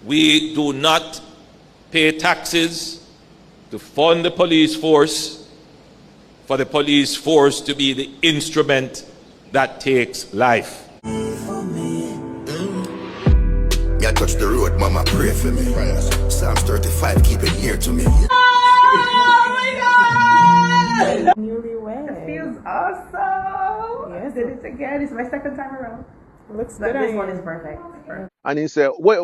We do not pay taxes to fund the police force for the police force to be the instrument that takes life. Yeah, touch the road, mama, pray for me. Psalms 35, keep it near to me. Oh my God! Newlywed. It feels awesome. Yes. I did it again. It's my second time around. Looks But good. this one is perfect. And he said, where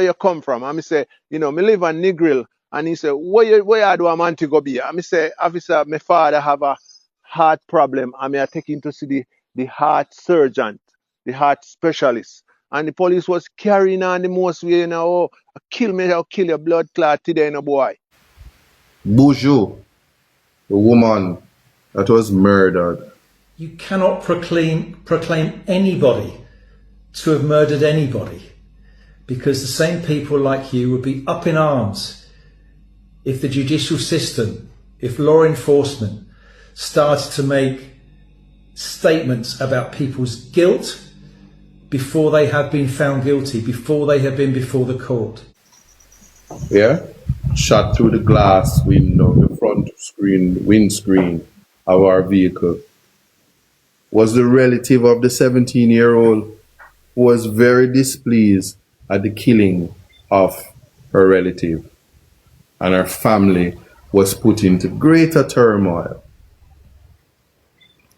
you come from? And I say, me live in Negril. And he said, where do I want to go be? And I say, officer, my father have a heart problem. And I take him to see the heart surgeon, the heart specialist. And the police was carrying on the most way, oh, kill me, I'll kill your blood clot today, boy. Buju, the woman that was murdered. You cannot proclaim anybody to have murdered anybody, because the same people like you would be up in arms if the judicial system, if law enforcement started to make statements about people's guilt before they have been found guilty, before they have been before the court. Yeah, shot through the glass window, the front windscreen of our vehicle, was the relative of the 17-year-old who was very displeased at the killing of her relative, and her family was put into greater turmoil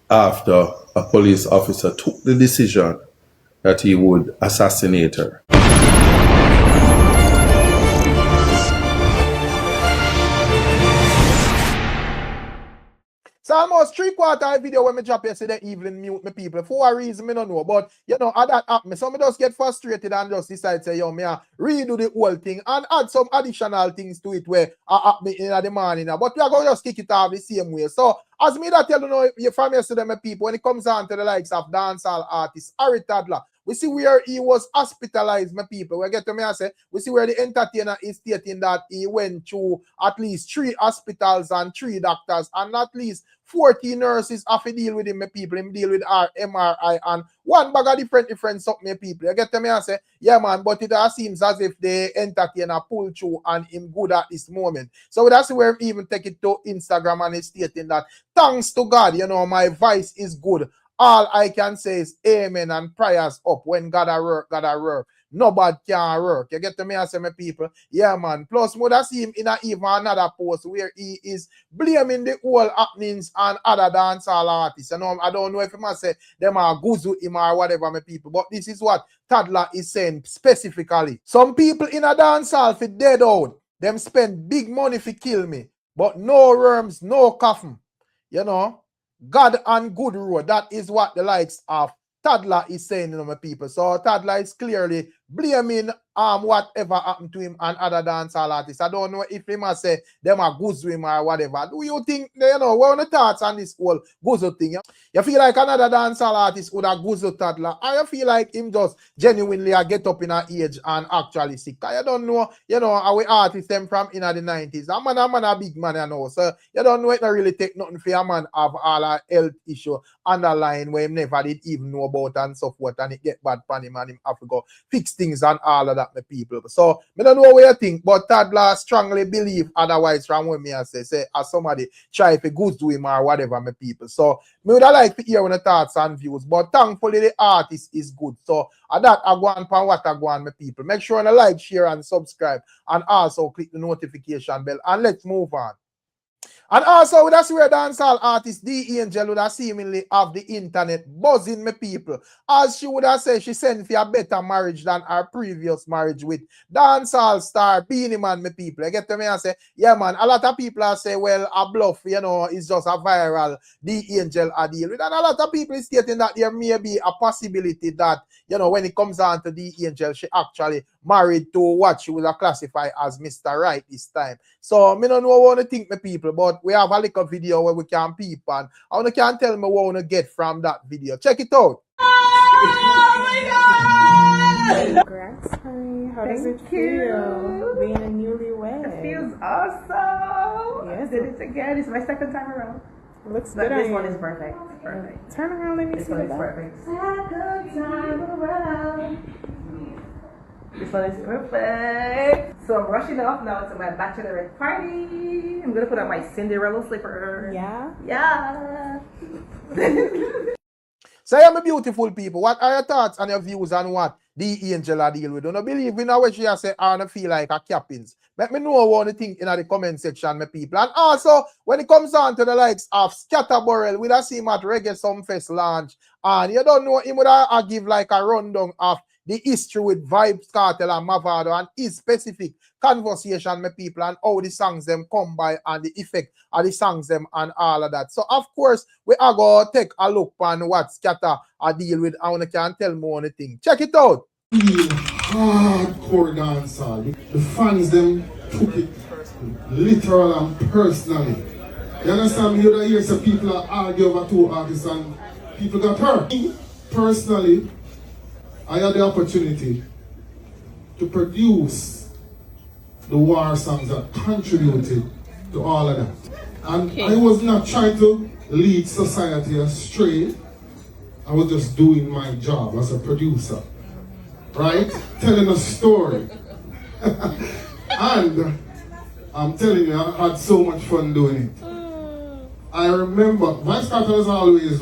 after a police officer took the decision that he would assassinate her. So almost 3/4 video when me drop yesterday evening mute me people for a reason me don't know. But at that happen, so me just get frustrated and just decide say me redo the whole thing and add some additional things to it where I happen in the morning. But we are going to just kick it off the same way. So as me that tell you from yesterday, my people, when it comes on to the likes of dancehall artist Toddler, we see where he was hospitalized, my people. We get to me and say, we see where the entertainer is stating that he went through at least 3 hospitals and 3 doctors and at least 40 nurses have to deal with him, my people. Him deal with our MRI and one bag of different stuff, my people. You get to me and say, yeah, man, but it seems as if the entertainer pull through and him good at this moment. So that's where he even take it to Instagram and he's stating that, thanks to God, my voice is good. All I can say is amen and prayers up. When God a work, God a work. Nobody can work. You get to me and say, my people? Yeah, man. Plus, we see him in even another post where he is blaming the whole happenings on other dancehall artists. I don't know if he must say them are guzu him or whatever, my people. But this is what Toddler is saying specifically. Some people in a dancehall for dead out. Them spend big money for kill me. But no worms, no coffin. God and good road. That is what the likes of Toddler is saying, my people. So Toddler is clearly blaming whatever happened to him and other dancehall artists. I don't know if he must say them are guzu him or whatever. Do you think, what are the thoughts on this whole guzu thing? You feel like another dancehall artist would have guzu Toddler, or you feel like him just genuinely get up in an age and actually sick? I don't know, how we artists them from in the 90s. A man a big man, so you don't know it not really take nothing for a man have all a health issue underlying where him never did even know about and so forth, and it get bad for him and him have to go fix things and all of that, my people. So I don't know what you think, but Toddler strongly believe otherwise from when me I say as somebody try to good to him or whatever, my people. So me would like to hear your thoughts and views, but thankfully the artist is good. So at that I go on pan what I go on, my people. Make sure you like, share and subscribe, and also click the notification bell, and let's move on. And also, that's where dancehall artist D Angel would have seemingly have the internet buzzing, my people. As she would have said, she sent for a better marriage than her previous marriage with dancehall star Beanie Man, my people. You get to me and say, yeah, man, a lot of people are say, well, a bluff, it's just a viral D Angel a deal with. And a lot of people is stating that there may be a possibility that, when it comes on to D Angel, she actually married to what she would have classified as Mr. Right this time. So, I don't know what to think, my people, but we have a little video where we can peep and I want to tell me what I want to get from that video. Check it out. Oh my God! Congrats, honey. How does it feel being a newlywed? It feels awesome. Yes. I did it again. It's my second time around. Looks But good. this one is perfect. Perfect. Turn around, let me This see one the is back. perfect. Second time around. This one is perfect. So I'm rushing off now to my bachelorette party. I'm gonna put on my Cinderella slipper. Yeah? Yeah. So, yeah, my beautiful people, what are your thoughts and your views on what the angel are deal with? Don't believe in what she has said, I don't feel like a cappings. Let me know what you think in the comment section, my people. And also, when it comes on to the likes of Scatterburrell, we see him at Reggae Sumfest launch, and you don't know, him would give like a rundown of the history with Vybz Kartel and Mavado and his specific conversation, my people, and how the songs them come by and the effect of the songs them and all of that. So, of course, we are going to take a look on what Scatter deal with and we can tell more anything. Check it out. Hardcore dancehall. The fans them took it literal and personally. You understand me? You hear some people are argue over two artists and people got hurt. Me, personally, I had the opportunity to produce the war songs that contributed to all of that. And I was not trying to lead society astray. I was just doing my job as a producer. Right? Telling a story. And I'm telling you, I had so much fun doing it. I remember, Vybz Kartel is always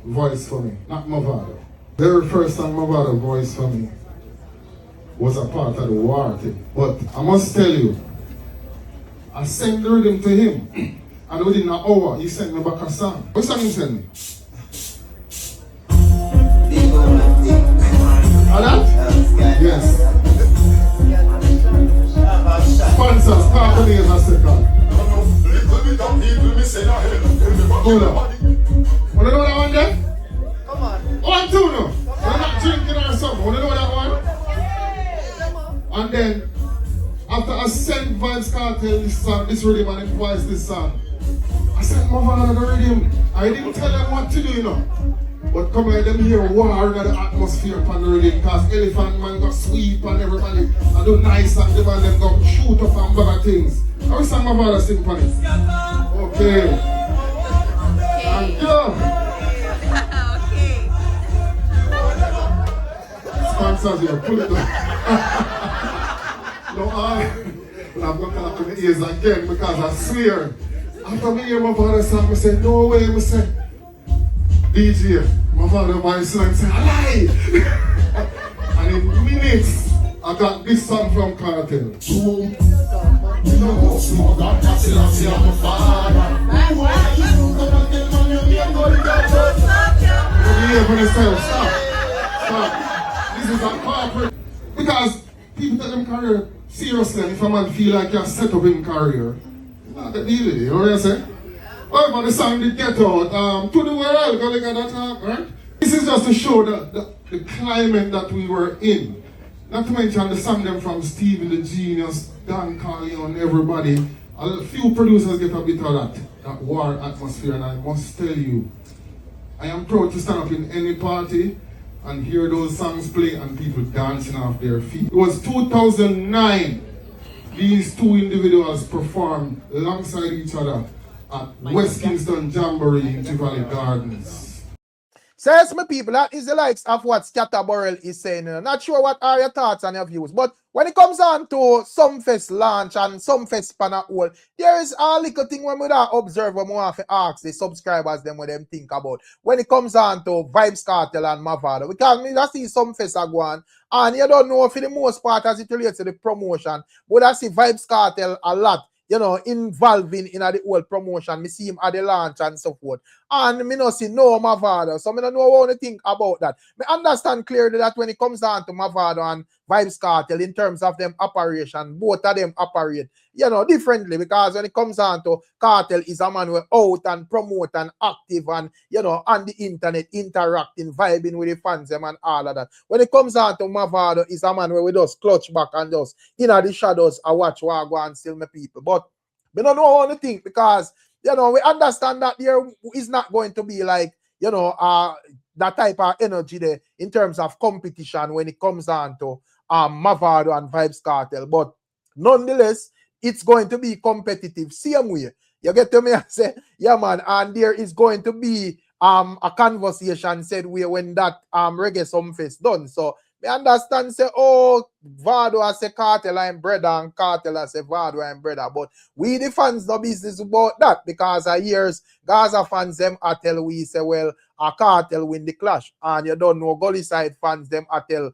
voice for me, not Mavado. Very first time Mavado voice for me was a part of the war thing. But I must tell you, I sent the rhythm to him, and within an hour, he sent me back a song. What song he sent me? Yes. Sponsors, companies, I said that. Hold on. Want to know that one there? Come on. 1, 2 no. We're not drinking or something. Want to know that one? And then, after I sent Vybz Kartel this song, this rhythm, and it was this song, I sent Mavado the rhythm. I didn't tell them what to do, you know. But come like them here war in the atmosphere upon the rhythm, because Elephant Man got sweep and everybody and do nice and them and them go shoot up and bugger things. How is my father sing for it? Okay. Thank you. Sponsors here, pull it down. No, I'm going to talk to my ears again because I swear. After me hear my father song, I say, no way, I say, DJ, my father voice and say, lie! And in minutes, I got this song from Kartel. Boom. You know, small that passing I see my father. Who are you? Gonna tell me you ain't gonna get up. You hear when they say, stop. This is a corporate. Because people take them career seriously, and if a man feel like you're set up in career, you not the deal with it, you know what I'm saying? However, the song did get out to the world, go look at that, right? This is just to show the climate that we were in. Not to mention the song them from Stevie the Genius, Dan Carleon, everybody. A few producers get a bit of that war atmosphere, and I must tell you, I am proud to stand up in any party and hear those songs play and people dancing off their feet. It was 2009, these two individuals performed alongside each other at West Kingston Jamboree in Tivoli Gardens. Says my people, that is the likes of what Scatterburrell is saying. Not sure what are your thoughts and your views, but when it comes on to Sumfest launch and Sumfest panel all, there is a little thing when we observe when we have to ask the subscribers them what them think about. When it comes on to Vybz Kartel and Mavado, because me just see Sumfest are going, and you don't know for the most part as it relates to the promotion, but I see Vybz Kartel a lot, you know, involving in the whole promotion. Me see him at the launch and so forth. And me not see no Mavado. So me don't know what to think about that. Me understand clearly that when it comes down to Mavado and Vybz Kartel in terms of them operation, both of them operate, you know, differently, because when it comes down to Kartel is a man who out and promote and active and, you know, on the internet, interacting, vibing with the fans them and all of that. When it comes down to Mavado is a man where we just clutch back and just, you know, the shadows I watch what I go and still my people. But we don't know what to think, because, you know, we understand that there is not going to be like, you know, that type of energy there in terms of competition when it comes down to Mavado and Vybz Kartel. But nonetheless, it's going to be competitive same way. You get to me and say, yeah, man, and there is going to be a conversation said where when that Reggae Sumfest done. So Me understand say, oh, Vado I say Kartel and brother and Kartel I say Vado and brother. But we the fans no business about that because of years Gaza fans them I tell we say, well, a Kartel win the clash. And you don't know Gully side fans them I tell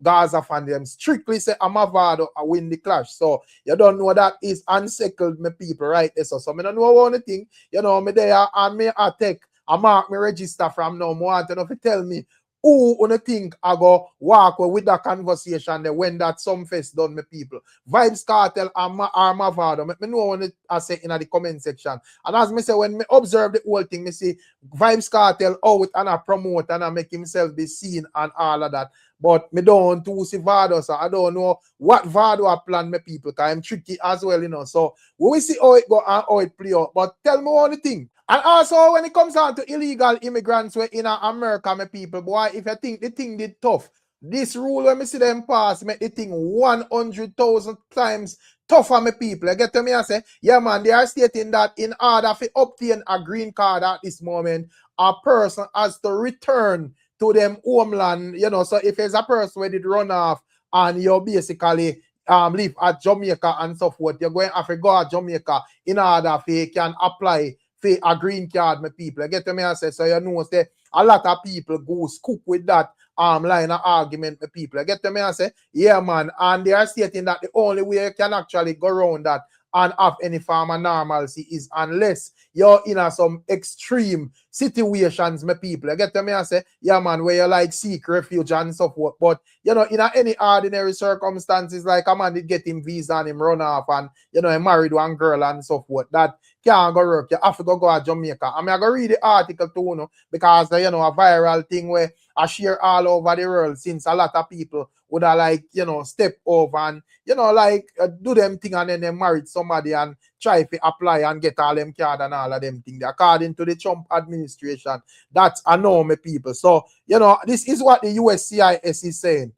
Gaza fans them strictly say Mavado win the clash. So you don't know that is unsettled me people right there. So me don't know one thing, you know, me there and me I take I mark me register from now. More want to know if you tell me who on think I go walk with that conversation there when that some fest done me people. Vibes Kartel and Mavado. Me know what I say in the comment section. And as me say, when me observe the whole thing, me see Vibes Kartel out and I promote and I make himself be seen and all of that. But me don't want to see Vado, so I don't know what Vado I plan me people, because I'm tricky as well, you know. So we will see how it go and how it play out. But tell me one thing. And also, when it comes down to illegal immigrants who in America, my people, boy, if you think the thing did tough, this rule when me see them pass, make the thing 100,000 times tougher, my people. You get to me and say, yeah, man, they are stating that in order to obtain a green card at this moment, a person has to return to them homeland, you know. So if there's a person where did run off and you're basically live at Jamaica and so forth, you're going to have to go to Jamaica in order for you can apply for a green card, my people. You get to me and say, so you know, say a lot of people go scoop with that line of argument, my people. You get to me and say, yeah, man, and they are stating that the only way you can actually go around that and have any form of normalcy is unless you're in some extreme situations, my people. You get to me and say, yeah, man, where you like seek refuge and so forth. But, you know, in any ordinary circumstances, like a man did get him visa and him run off and, you know, he married one girl and so forth, that can't go work. You have to go to Jamaica. I mean, I go read the article too, you know, because, you know, a viral thing where I share all over the world since a lot of people would have like, you know, step over and, you know, like do them thing and then they married somebody and try to apply and get all them card and all of them things. According to the Trump administration, that's a normal people. So, you know, this is what the USCIS is saying.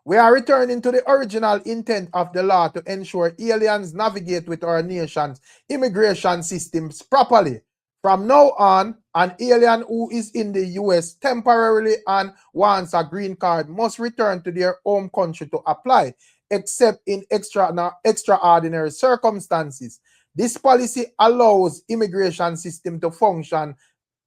We are returning to the original intent of the law to ensure aliens navigate with our nation's immigration systems properly. From now on, an alien who is in the US temporarily and wants a green card must return to their home country to apply, except in extraordinary circumstances. This policy allows immigration system to function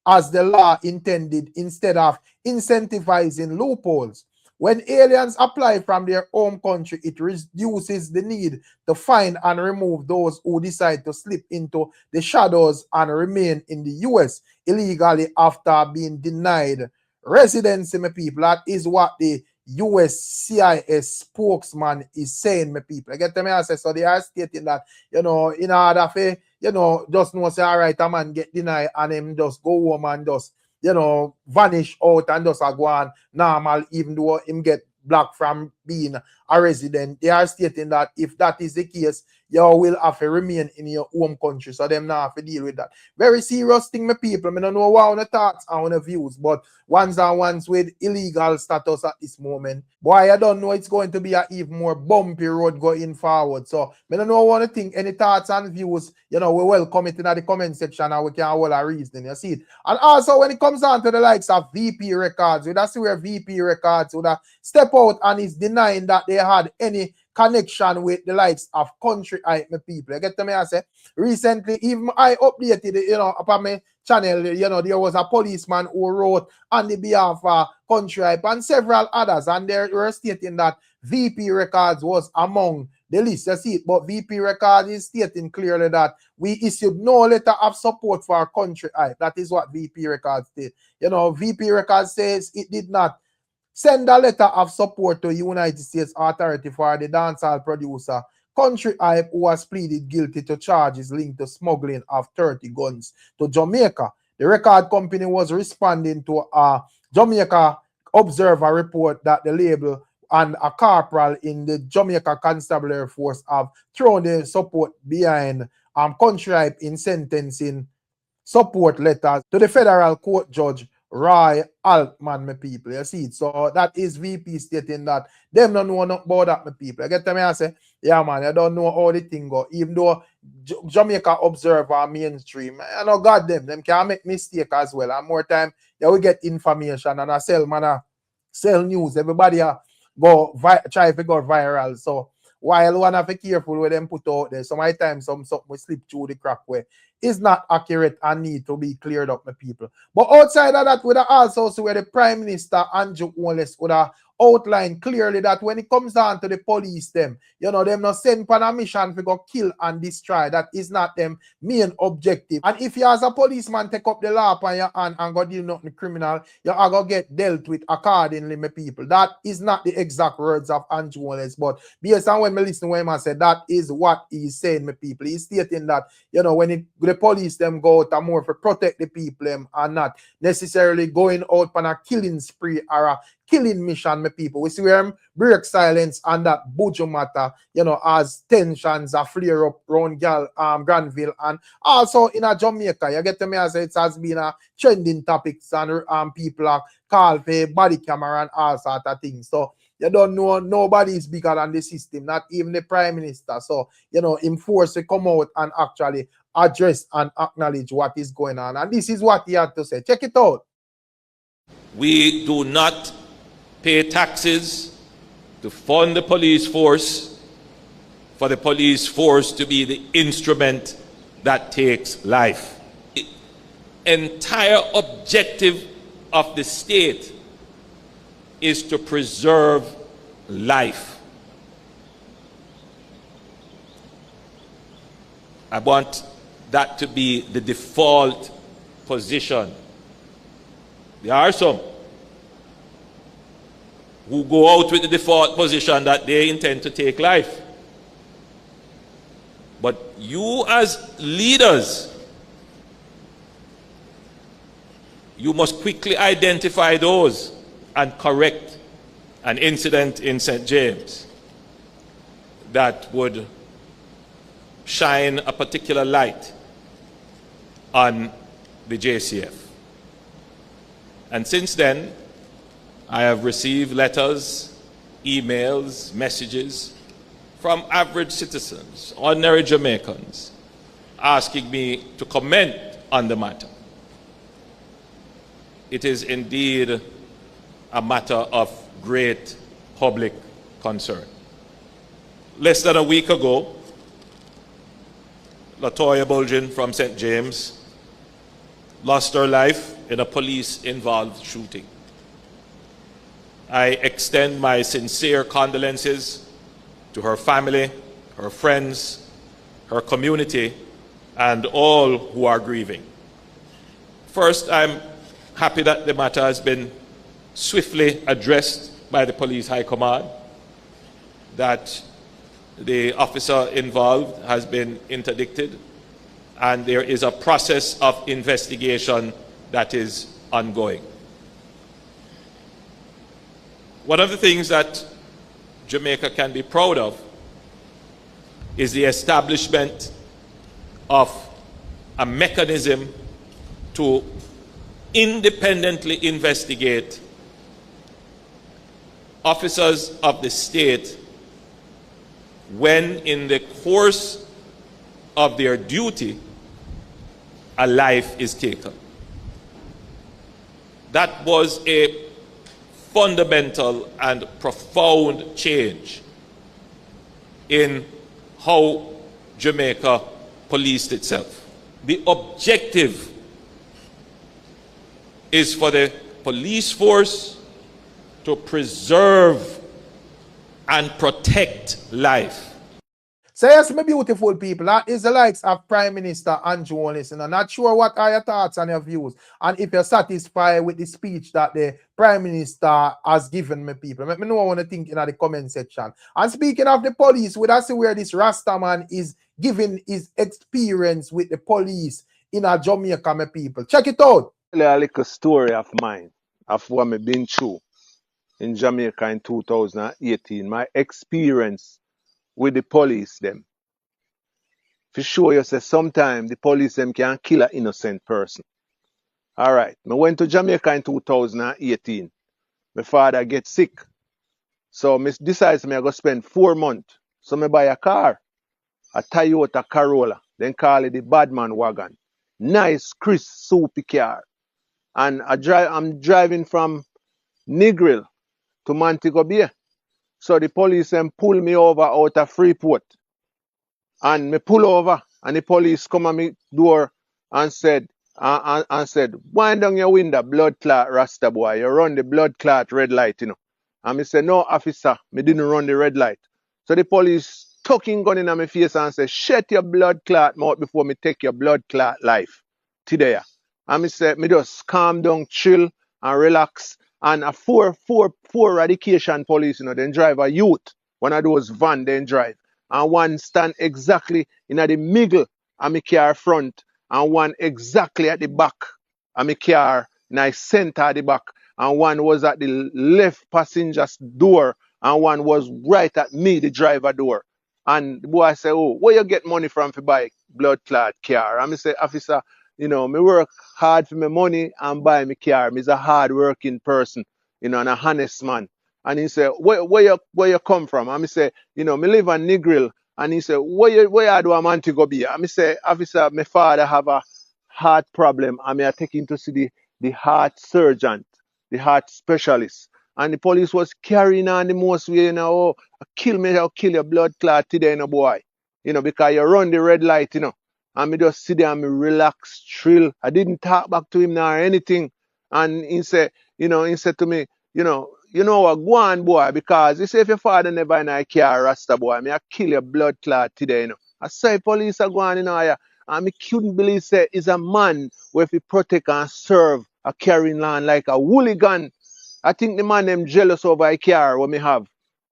as the law intended instead of incentivizing loopholes. When aliens apply from their home country, it reduces the need to find and remove those who decide to slip into the shadows and remain in the US illegally after being denied residency, my people. That is what the USCIS spokesman is saying, my people. I get them here, so they are stating that, you know, in order for, you know, just know, say, all right, a man get denied and him just go home and just, you know, vanish out and just go on normal, even though him get blocked from being a resident. They are stating that if that is the case, you will have to remain in your home country. So them now have to deal with that. Very serious thing, my people. I don't know what on the thoughts and on the views, but ones and ones with illegal status at this moment. Boy, I don't know, it's going to be an even more bumpy road going forward. So I don't know what to think. Any thoughts and views, you know, we welcome it in the comment section and we can all a reason. You see it. And also when it comes down to the likes of VP Records, we see where VP Records would step out and is denying that they had any connection with the likes of Country Hype, my people. You get to me, I say, recently, even I updated, you know, upon my channel, you know, there was a policeman who wrote on the behalf of Country Hype and several others, and they were stating that VP Records was among the list. You see it, but VP Records is stating clearly that we issued no letter of support for our Country Hype. That is what VP Records did. You know, VP Records says it did not send a letter of support to United States authority for the dancehall producer Country Hype, who has pleaded guilty to charges linked to smuggling of 30 guns to Jamaica. The record company was responding to a Jamaica Observer report that the label and a corporal in the Jamaica Constabulary Force have thrown the support behind Country Hype in sentencing support letters to the federal court judge Roy Altman, my people. You see it. So that is VP stating that them don't know nothing about that, my people. I get them and say, yeah, man, I don't know how the thing go. Even though Jamaica Observer mainstream, I know God them can make mistake as well. And more time, yeah, we get information and I sell, man, sell news. Everybody try to go viral. So while one have to be careful with them put out there, so my time something will slip through the crack where is not accurate and need to be cleared up, my people. But outside of that, we also see where the Prime Minister Andrew Holness would have outlined clearly that when it comes down to the police, them not sent on a mission to go kill and destroy. That is not them main objective. And if you as a policeman take up the law upon your hand and go deal nothing criminal, you are going to get dealt with accordingly, my people. That is not the exact words of Andrew Holness, but based on when me listen to him, I said that is what he's saying, my people. He's stating that, when the police them go out and more for protect the people them and not necessarily going out on a killing spree or a killing mission, my people. We see where him break silence on that Buju matter, as tensions are flare up around Granville and also in a Jamaica. You get to me as it has been a trending topics and people are called for body camera and all sort of things. So you don't know nobody is bigger than the system, not even the Prime Minister. So, him forced to come out and actually address and acknowledge what is going on. And this is what he had to say. Check it out. We do not pay taxes to fund the police force for the police force to be the instrument that takes life. The entire objective of the state is to preserve life. I want that to be the default position. There are some who go out with the default position that they intend to take life. But you as leaders, you must quickly identify those and correct an incident in St. James that would shine a particular light on the JCF. And since then, I have received letters, emails, messages from average citizens, ordinary Jamaicans, asking me to comment on the matter. It is indeed a matter of great public concern. Less than a week ago, Latoya Bulgin from St. James lost her life in a police-involved shooting. I extend my sincere condolences to her family, her friends, her community, and all who are grieving. First, I'm happy that the matter has been swiftly addressed by the police high command, that the officer involved has been interdicted, and there is a process of investigation that is ongoing. One of the things that Jamaica can be proud of is the establishment of a mechanism to independently investigate officers of the state when in the course of their duty a life is taken. That was a fundamental and profound change in how Jamaica policed itself. The objective is for the police force to preserve and protect life. So yes, my beautiful people, that is the likes of Prime Minister Andrew Holness. I'm not sure what are your thoughts and your views, and if you're satisfied with the speech that the Prime Minister has given me, people. Let me know what you think in the comment section. And speaking of the police, we see where this Rasta man is giving his experience with the police in a Jamaica, my people. Check it out. A little story of mine, of what I've been through in Jamaica in 2018. My experience with the police them. For sure you say sometimes the police them can kill an innocent person. Alright. I went to Jamaica in 2018. My father get sick. So I decided I go spend 4 months. So I buy a car. A Toyota Corolla. Then call it the Badman wagon. Nice, crisp, soupy car. And I'm driving from Negril to Montego Bay. So the police pull me over out of Freeport. And me pull over and the police come at me door and said, wind down your window, blood clot Rasta boy. You run the blood clot red light, you know. And me say, no, officer, me didn't run the red light. So the police tucking gun in my face and say, shut your blood clot mouth before me take your blood clot life today. And me say, me just calm down, chill and relax. And a four eradication police, you know, then drive a youth. One of those van then drive. And one stand exactly in the middle of my car front. And one exactly at the back of my car, in the center at the back. And one was at the left passenger's door. And one was right at me, the driver door. And the boy say, oh, where you get money from to buy blood clot car? And I say, officer, you know, me work hard for my money and buy me car. Me's a hard working person, you know, and a honest man. And he said, where you come from? And I say, you know, me live on Negril. And he said, where you do a man to go be? And I say, officer, my father have a heart problem. And I take him to see the heart surgeon, the heart specialist. And the police was carrying on the most way, you know, oh, kill me, I'll kill your blood clot today, you know, boy. You know, because you run the red light, you know. And me just sit there and me relax, chill. I didn't talk back to him nor anything. And he said to me, you know what, go on, boy, because he said if your father never in a car, Rasta boy, me I kill your blood clot today, you know. I say police are going, you know, and me couldn't believe say is a man where if he protect and serve a carrying land like a hooligan. I think the man them jealous over a car what me have.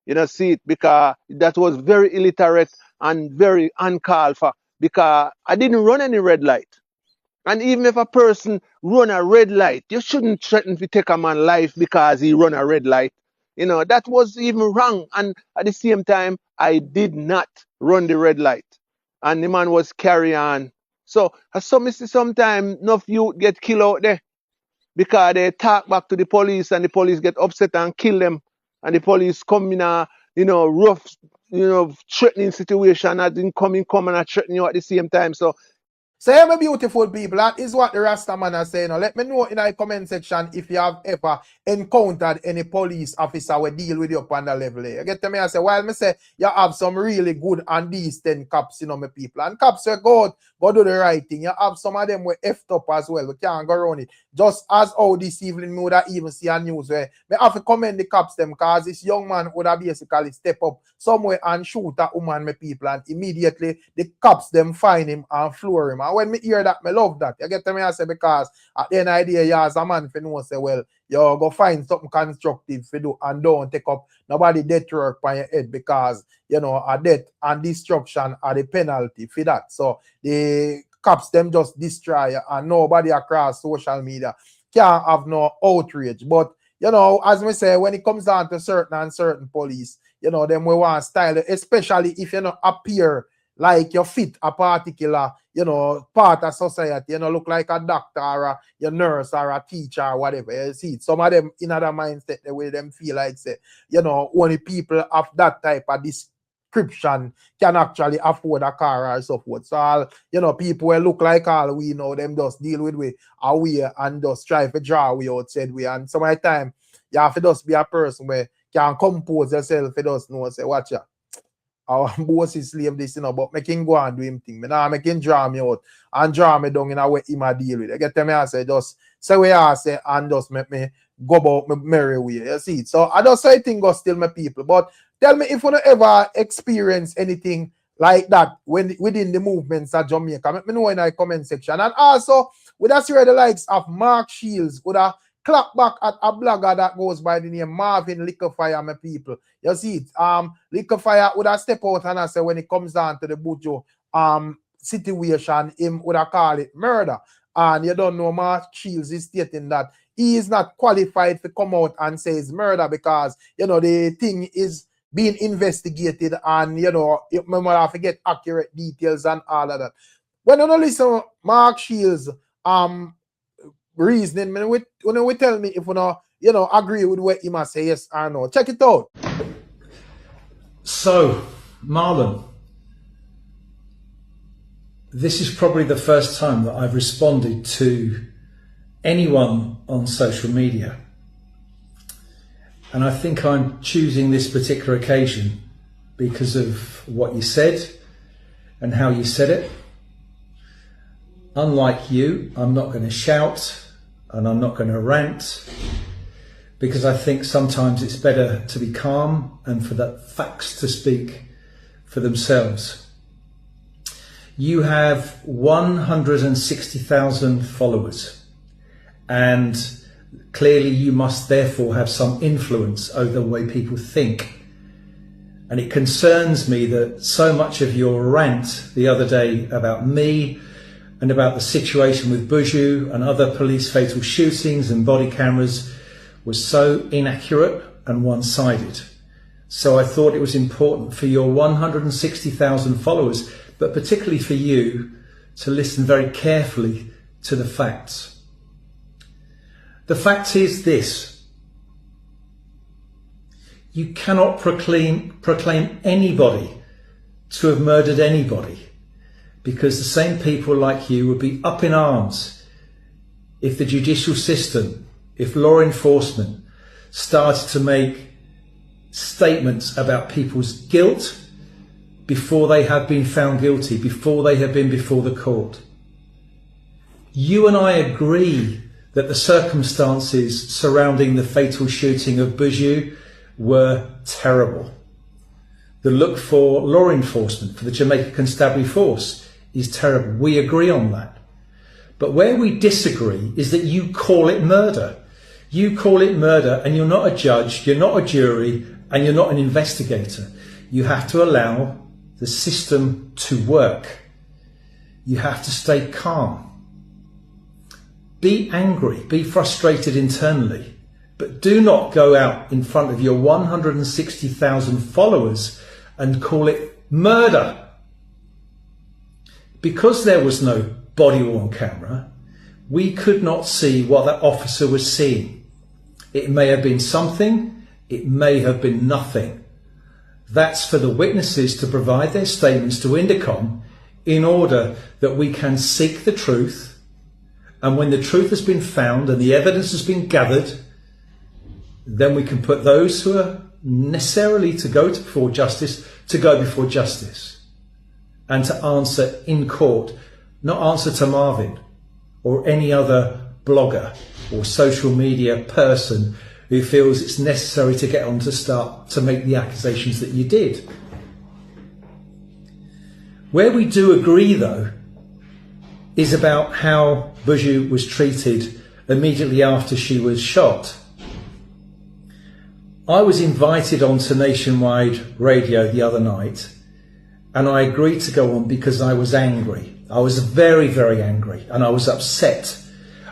You know, see it, because that was very illiterate and very uncalled for, because I didn't run any red light. And even if a person run a red light, you shouldn't threaten to take a man's life because he run a red light. You know, that was even wrong. And at the same time, I did not run the red light. And the man was carry on. So, as some see sometimes enough youth get killed out there because they talk back to the police and the police get upset and kill them. And the police come in a, you know, rough, you know, threatening situation and then come and threaten you at the same time. So, my beautiful people, that is what the Rasta man is saying. Now, let me know in the comment section if you have ever encountered any police officer who deal with you up on the level there. You get to me, I say, while me say you have some really good and decent cops, you know, my people. And cops will go do the right thing. You have some of them who effed up as well. We can't go around it. Just as how this evening me would have even see a news where me have to commend the cops them, because this young man would have basically step up somewhere and shoot a woman, my people, and immediately the cops them find him and floor him. And when me hear that, me love that. You get to me, I say, because at the end of the day, you as a man for know say, well, you go find something constructive to do and don't take up nobody death work on your head, because you know a death and destruction are the penalty for that. So the cops them just destroy you, and nobody across social media can't have no outrage. But you know, as we say, when it comes down to certain police, you know, them we want style, especially if you know appear like you fit a particular, you know, part of society, you know, look like a doctor or a nurse or a teacher or whatever. You see, some of them in other mindset, the way them feel like, say, you know, only people of that type of description can actually afford a car or so forth. So, all, you know, people will look like all we know, them just deal with a way and just try to draw we outside way. And some of the time, you have to just be a person where can compose yourself, you just know, say, watch ya. Our boss is slave this, you know, but make him go and do him thing. Me now make him draw me out and draw me down in a way him a deal with it. You get me, I say, just say what I say and just make me go about my merry way. You see it? So I just say thing go still my people. But tell me if you don't ever experience anything like that within the movements of Jamaica. Let me know in the comment section. And also, with us here the likes of Mark Shields, with a clap back at a blogger that goes by the name Marvin Liquorfire, my people. You see it? Liquorfire would have step out and I say when it comes down to the Buju situation, him would have call it murder. And you don't know, Mark Shields is stating that he is not qualified to come out and say it's murder because, you know, the thing is being investigated and, you know, you might have to get accurate details and all of that. When you listen to Mark Shields, reasoning, when we tell me if you know, agree with what he must say, yes or no. Check it out. So, Marlon, this is probably the first time that I've responded to anyone on social media. And I think I'm choosing this particular occasion because of what you said and how you said it. Unlike you, I'm not going to shout and I'm not going to rant, because I think sometimes it's better to be calm and for the facts to speak for themselves. You have 160,000 followers, and clearly you must therefore have some influence over the way people think. And it concerns me that so much of your rant the other day about me and about the situation with Buju and other police fatal shootings and body cameras was so inaccurate and one-sided. So I thought it was important for your 160,000 followers, but particularly for you, to listen very carefully to the facts. The fact is this: you cannot proclaim anybody to have murdered anybody, because the same people like you would be up in arms if the judicial system, if law enforcement started to make statements about people's guilt before they have been found guilty, before they have been before the court. You and I agree that the circumstances surrounding the fatal shooting of Buju were terrible. The look for law enforcement, for the Jamaica Constabulary Force, is terrible. We agree on that. But where we disagree is that you call it murder. You call it murder, and you're not a judge, you're not a jury, and you're not an investigator. You have to allow the system to work. You have to stay calm. Be angry, be frustrated internally, but do not go out in front of your 160,000 followers and call it murder. Because there was no body-worn camera, we could not see what that officer was seeing. It may have been something, it may have been nothing. That's for the witnesses to provide their statements to Indicom in order that we can seek the truth. And when the truth has been found and the evidence has been gathered, then we can put those who are necessarily to go before justice to go before justice and to answer in court, not answer to Marvin or any other blogger or social media person who feels it's necessary to get on to start to make the accusations that you did. Where we do agree, though, is about how Buju was treated immediately after she was shot. I was invited onto nationwide radio the other night, and I agreed to go on because I was angry. I was very, very angry, and I was upset.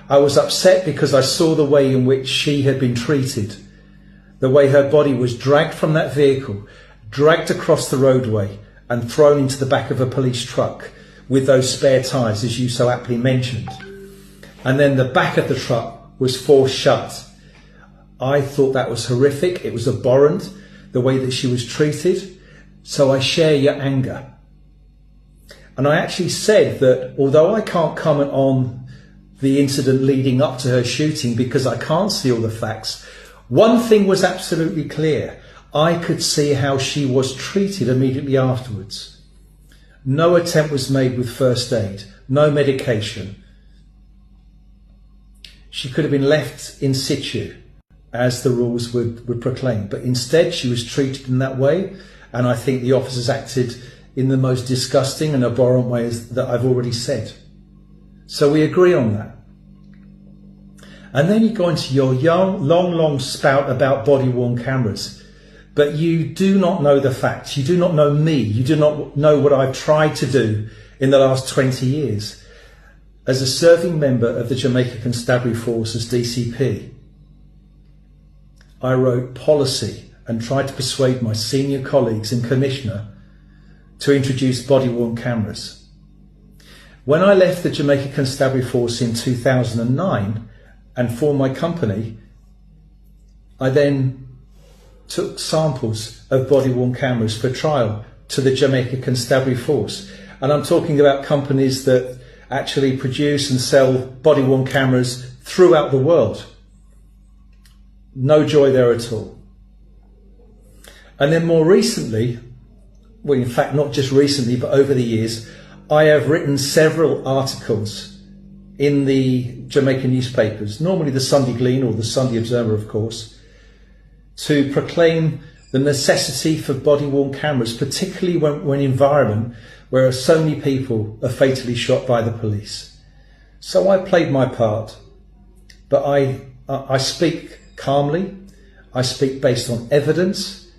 I was upset because I saw the way in which she had been treated, the way her body was dragged from that vehicle, dragged across the roadway and thrown into the back of a police truck with those spare tyres, as you so aptly mentioned. And then the back of the truck was forced shut. I thought that was horrific. It was abhorrent, the way that she was treated. So I share your anger. And I actually said that although I can't comment on the incident leading up to her shooting because I can't see all the facts, one thing was absolutely clear. I could see how she was treated immediately afterwards. No attempt was made with first aid, no medication. She could have been left in situ, as the rules would proclaim, but instead she was treated in that way, and I think the officers acted in the most disgusting and abhorrent ways that I've already said. So we agree on that. And then you go into your long spout about body-worn cameras. But you do not know the facts. You do not know me. You do not know what I've tried to do in the last 20 years. As a serving member of the Jamaica Constabulary Force as DCP, I wrote policy and tried to persuade my senior colleagues and Commissioner to introduce body-worn cameras. When I left the Jamaica Constabulary Force in 2009 and formed my company, I then took samples of body-worn cameras for trial to the Jamaica Constabulary Force. And I'm talking about companies that actually produce and sell body-worn cameras throughout the world. No joy there at all. And then more recently, well, in fact, not just recently, but over the years, I have written several articles in the Jamaican newspapers, normally the Sunday Glean or the Sunday Observer, of course, to proclaim the necessity for body-worn cameras, particularly when environment where so many people are fatally shot by the police. So I played my part, but I speak calmly, I speak based on evidence,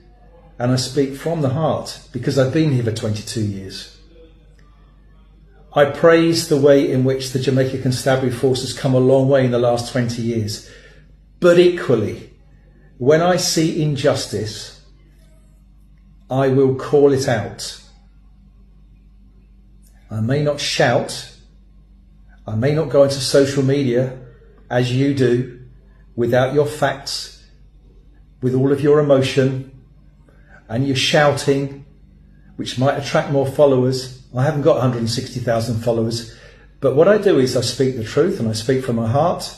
and I speak from the heart because I've been here for 22 years. I praise the way in which the Jamaica Constabulary Force has come a long way in the last 20 years. But equally, when I see injustice, I will call it out. I may not shout, I may not go into social media as you do, without your facts, with all of your emotion, and you're shouting, which might attract more followers. I haven't got 160,000 followers, but what I do is I speak the truth and I speak from my heart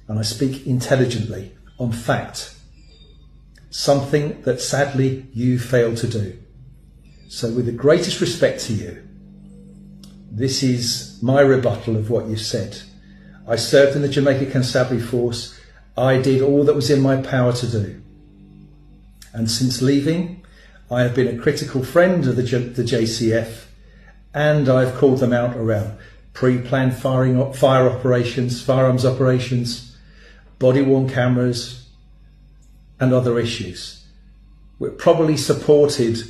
and I speak intelligently on fact, something that sadly you fail to do. So with the greatest respect to you, this is my rebuttal of what you said. I served in the Jamaica Constabulary Force. I did all that was in my power to do. And since leaving, I have been a critical friend of the JCF, and I've called them out around pre-planned firearms operations, body-worn cameras, and other issues. We're probably supported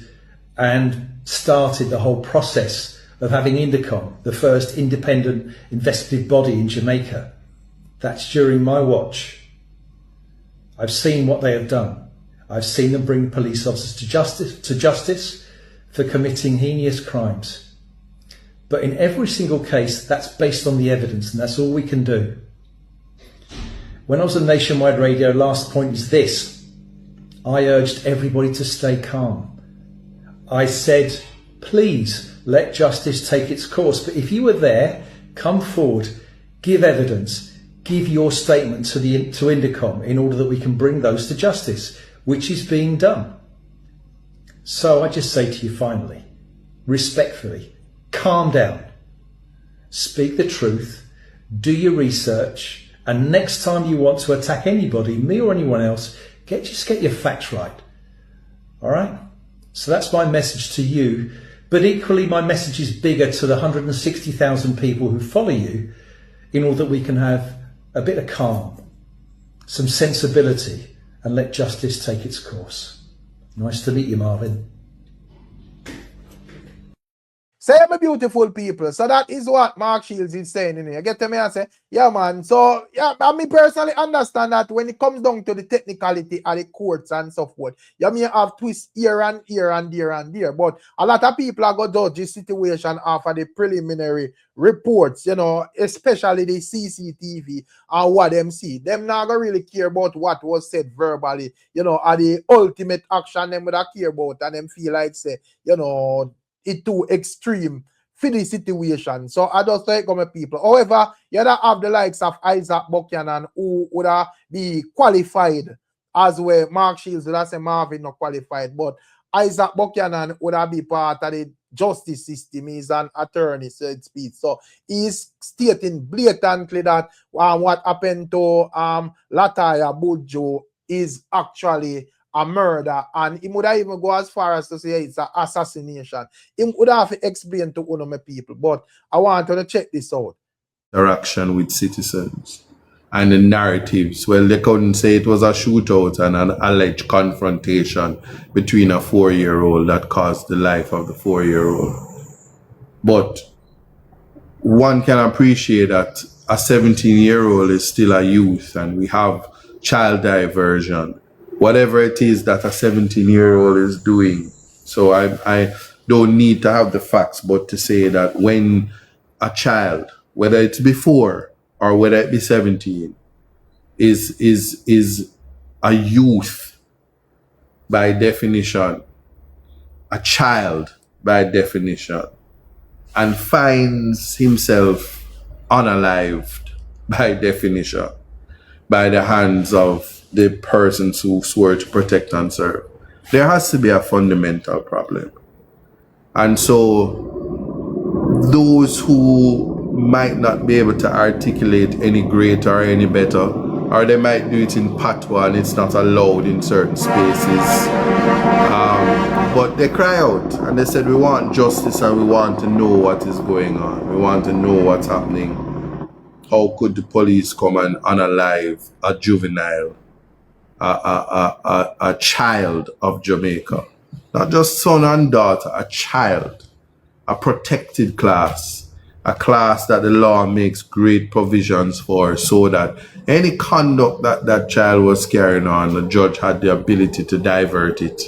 and started the whole process of having Indicom, the first independent investigative body in Jamaica. That's during my watch. I've seen what they have done. I've seen them bring police officers to justice for committing heinous crimes. But in every single case, that's based on the evidence, and that's all we can do. When I was on Nationwide Radio, last point is this. I urged everybody to stay calm. I said, please let justice take its course. But if you were there, come forward, give evidence, give your statement to Indicom in order that we can bring those to justice, which is being done. So I just say to you finally, respectfully, calm down, speak the truth, do your research, and next time you want to attack anybody, me or anyone else, just get your facts right. All right? So that's my message to you. But equally, my message is bigger to the 160,000 people who follow you in order that we can have a bit of calm, some sensibility, and let justice take its course. Nice to meet you, Marvin. Say, my beautiful people. So that is what Mark Shields is saying in here. Get to me and say, yeah, man. So, yeah, I mean, personally understand that when it comes down to the technicality of the courts and so forth, you may have twists here and here and there and there. But a lot of people are going to judge this situation after the preliminary reports, you know, especially the CCTV and what them see. Them not going to really care about what was said verbally, you know, or the ultimate action them would care about, and them feel like, say, you know, it too extreme for the situation. So I just like my people. However, you don't have the likes of Isaac Buchanan who would be qualified as well. Mark Shields would say Marvin not qualified, but Isaac Buchanan would be part of the justice system. He's an attorney, so it speaks. So he's stating blatantly that what happened to Lataya Buju is actually a murder, and he would even go as far as to say it's an assassination. He would have to explain to one of my people, but I want to check this out. Interaction with citizens and the narratives. Well, they couldn't say it was a shootout and an alleged confrontation between a 4-year-old that caused the life of the 4-year-old. But one can appreciate that a 17-year-old is still a youth, and we have child diversion, whatever it is that a 17-year-old is doing. So I don't need to have the facts, but to say that when a child, whether it's before or whether it be 17, is a youth by definition, a child by definition, and finds himself unalived by definition, by the hands of the persons who swore to protect and serve, There has to be a fundamental problem. And so those who might not be able to articulate any greater or any better, or they might do it in patois and it's not allowed in certain spaces, but they cry out and they said, we want justice and we want to know what is going on. We want to know what's happening. How could the police come and unalive a juvenile, a child of Jamaica? Not just son and daughter, a child, a protected class, a class that the law makes great provisions for, so that any conduct that that child was carrying on, the judge had the ability to divert it.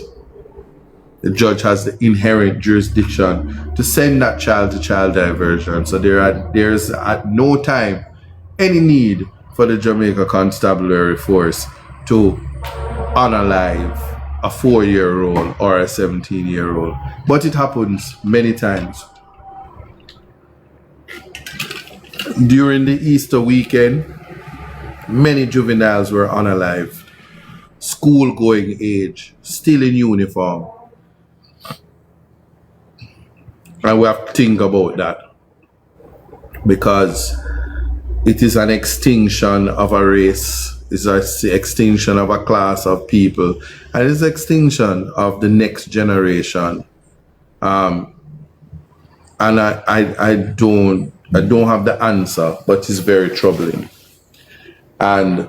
The judge has the inherent jurisdiction to send that child to child diversion. So there's at no time any need for the Jamaica Constabulary Force to unalive a 4-year-old or a 17-year-old. But it happens many times. During the Easter weekend, many juveniles were unalived, school-going age, still in uniform. And we have to think about that, because it is an extinction of a race, it's an extinction of a class of people, and it's extinction of the next generation. And I don't have the answer, but it's very troubling. And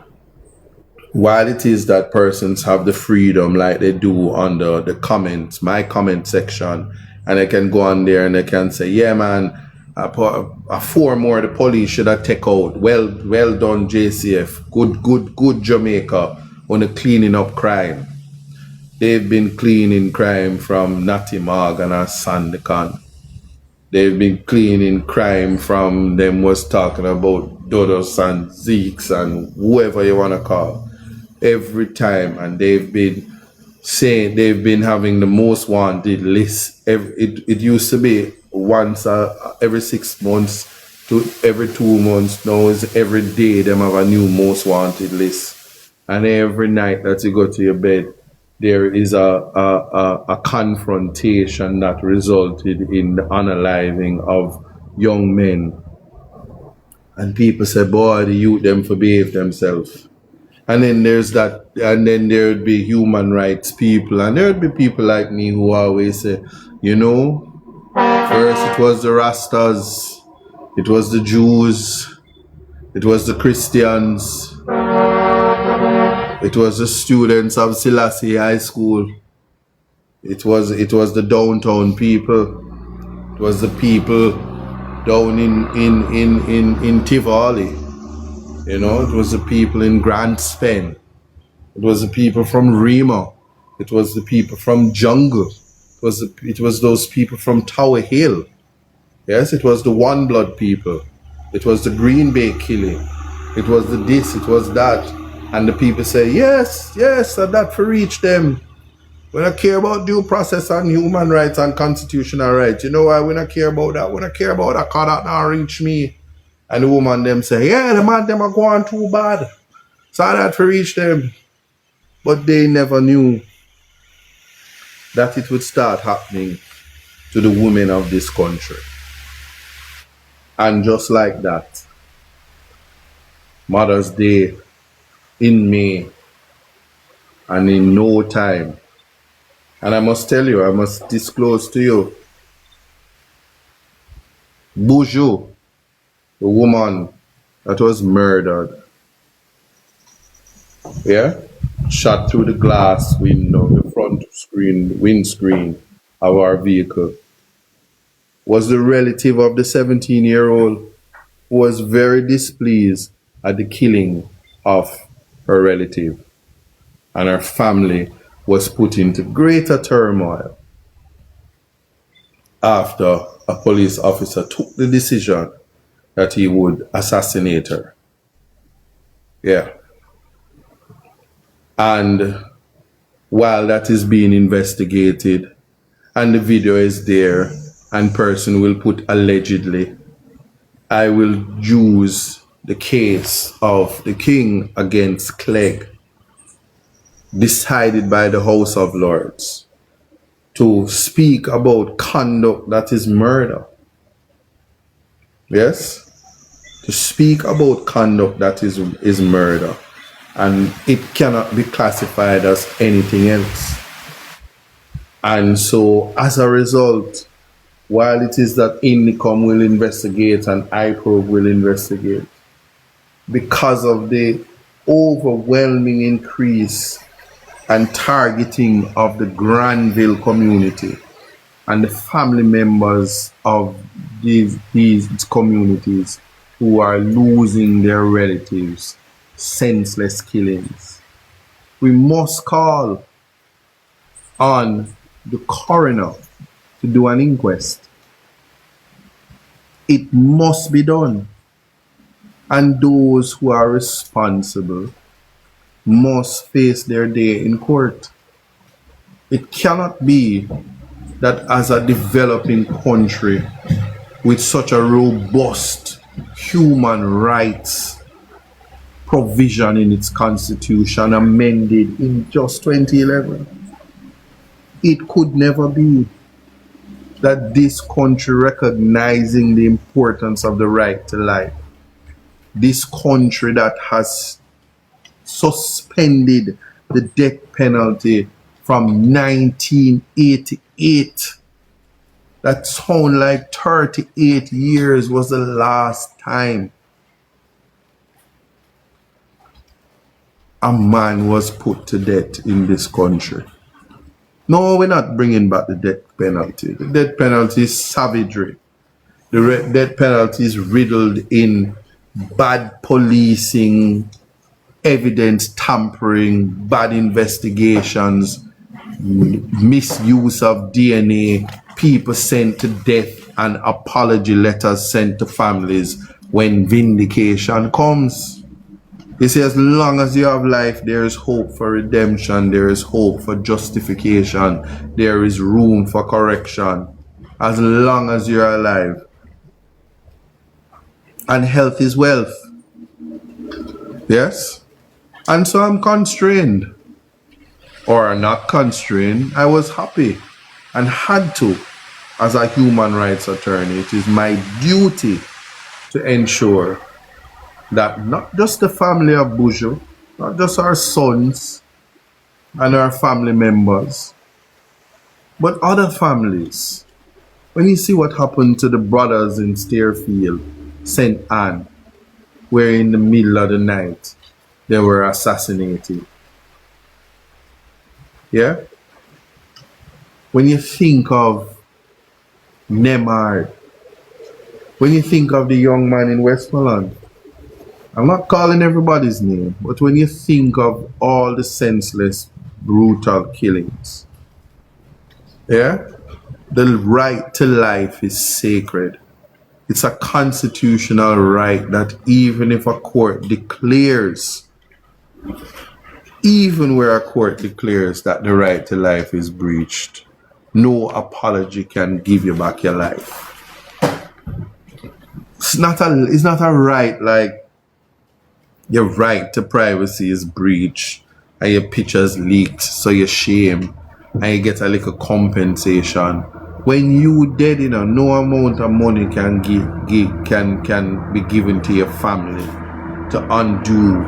while it is that persons have the freedom, like they do under the comments, my comment section, and they can go on there and they can say, yeah, man, a 4 more the police should have take out. Well done, JCF. Good Jamaica on the cleaning up crime. They've been cleaning crime from Natty Morgan and Sandakan. They've been cleaning crime from them was talking about Dodos and Zeeks and whoever you want to call. Every time. And they've been saying they've been having the most wanted list. It used to be once every 6 months to every 2 months. Now it's every day them have a new most wanted list. And every night that you go to your bed, there is a confrontation that resulted in the unaliving of young men. And people say, boy, the youth them for behave themselves. And then there's that, and then there would be human rights people, and there would be people like me who always say, you know, first it was the Rastas, it was the Jews, it was the Christians, it was the students of Selassie High School, it was the downtown people, it was the people down in Tivoli. You know, it was the people in Grand Spen. It was the people from Rima. It was the people from Jungle. It was those people from Tower Hill. Yes, it was the One Blood people. It was the Green Bay killing. It was the this, it was that. And the people say, yes, and that for reach them. We don't care about due process and human rights and constitutional rights. You know why we don't care about that? We don't care about that because that not reach me. And the woman them say, yeah, the man them are going too bad. So that for reach them. But they never knew that it would start happening to the women of this country. And just like that, Mother's Day in May, and in no time. And I must tell you, I must disclose to you, Buju, the woman that was murdered, yeah, shot through the glass window, the front screen, windscreen of our vehicle, was the relative of the 17-year-old who was very displeased at the killing of her relative. And her family was put into greater turmoil after a police officer took the decision that he would assassinate her. Yeah. And while that is being investigated and the video is there and person will put allegedly, I will use the case of the King against Clegg decided by the House of Lords to speak about conduct that is murder. Yes? To speak about conduct that is murder. And it cannot be classified as anything else. And so, as a result, while it is that INNICOM will investigate and IPROB will investigate, because of the overwhelming increase and targeting of the Granville community and the family members of these communities who are losing their relatives, senseless killings, we must call on the coroner to do an inquest. It must be done. And those who are responsible must face their day in court. It cannot be that as a developing country with such a robust human rights provision in its constitution amended in just 2011, it could never be that this country, recognizing the importance of the right to life, this country that has suspended the death penalty from 1988, that sound like 38 years was the last time a man was put to death in this country. No, we're not bringing back the death penalty. The death penalty is savagery. The death penalty is riddled in bad policing, evidence tampering, bad investigations, misuse of DNA, people sent to death, and apology letters sent to families when vindication comes. You see, as long as you have life, there is hope for redemption, there is hope for justification, there is room for correction, as long as you're alive. And health is wealth. Yes? And so I'm constrained, or not constrained. I was happy and had to, as a human rights attorney. It is my duty to ensure that not just the family of Buju, not just our sons and our family members, but other families. When you see what happened to the brothers in Stairfield, St. Anne, where in the middle of the night they were assassinated. Yeah? When you think of Nemard, when you think of the young man in Westmoreland, I'm not calling everybody's name, but when you think of all the senseless, brutal killings, yeah, the right to life is sacred. It's a constitutional right that even if a court declares, even where a court declares that the right to life is breached, no apology can give you back your life. It's not a right like your right to privacy is breached and your pictures leaked, so you're shamed and you get a little compensation. When you dead, no amount of money can be given to your family to undo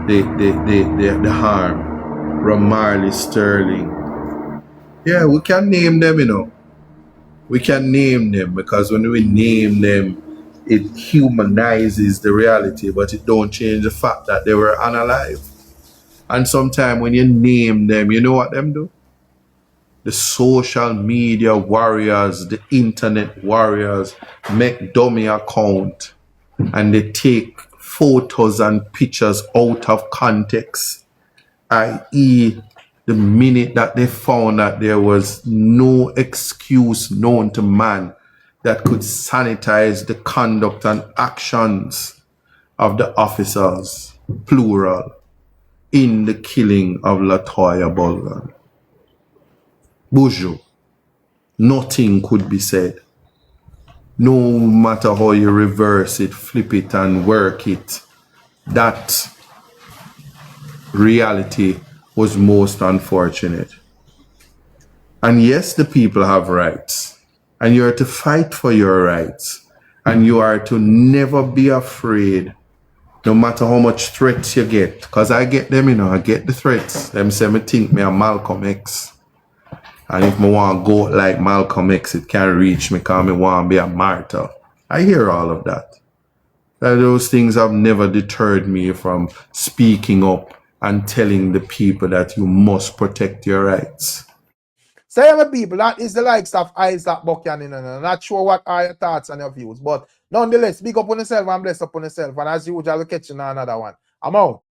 the harm. Marley Sterling. Yeah, we can name them, We can name them because when we name them, it humanizes the reality, but it don't change the fact that they were unalive. And sometimes when you name them, you know what them do? The social media warriors, the internet warriors make dummy account and they take photos and pictures out of context, i.e. the minute that they found that there was no excuse known to man that could sanitize the conduct and actions of the officers, plural, in the killing of Latoya Bolgan. Buju, nothing could be said. No matter how you reverse it, flip it and work it, that reality was most unfortunate. And yes, the people have rights, and you are to fight for your rights, and you are to never be afraid, no matter how much threats you get. Because I get them, I get the threats. Them say me think me a Malcolm X. And if me want to go like Malcolm X, it can reach me because me want to be a martyr. I hear all of that. Those things have never deterred me from speaking up and telling the people that you must protect your rights. So, young people, that is the likes of Isaac Buchanan. I'm not sure what are your thoughts and your views, but nonetheless, big up on yourself and bless up on yourself. And as usual, we'll catch you in another one. I'm out.